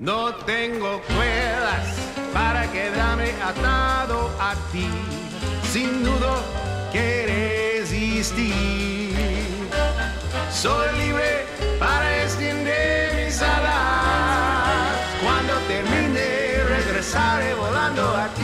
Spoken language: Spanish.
No tengo cuerdas para quedarme atado a ti, sin duda que resistir. Soy libre para extender mis alas. Cuando termine regresaré volando a ti.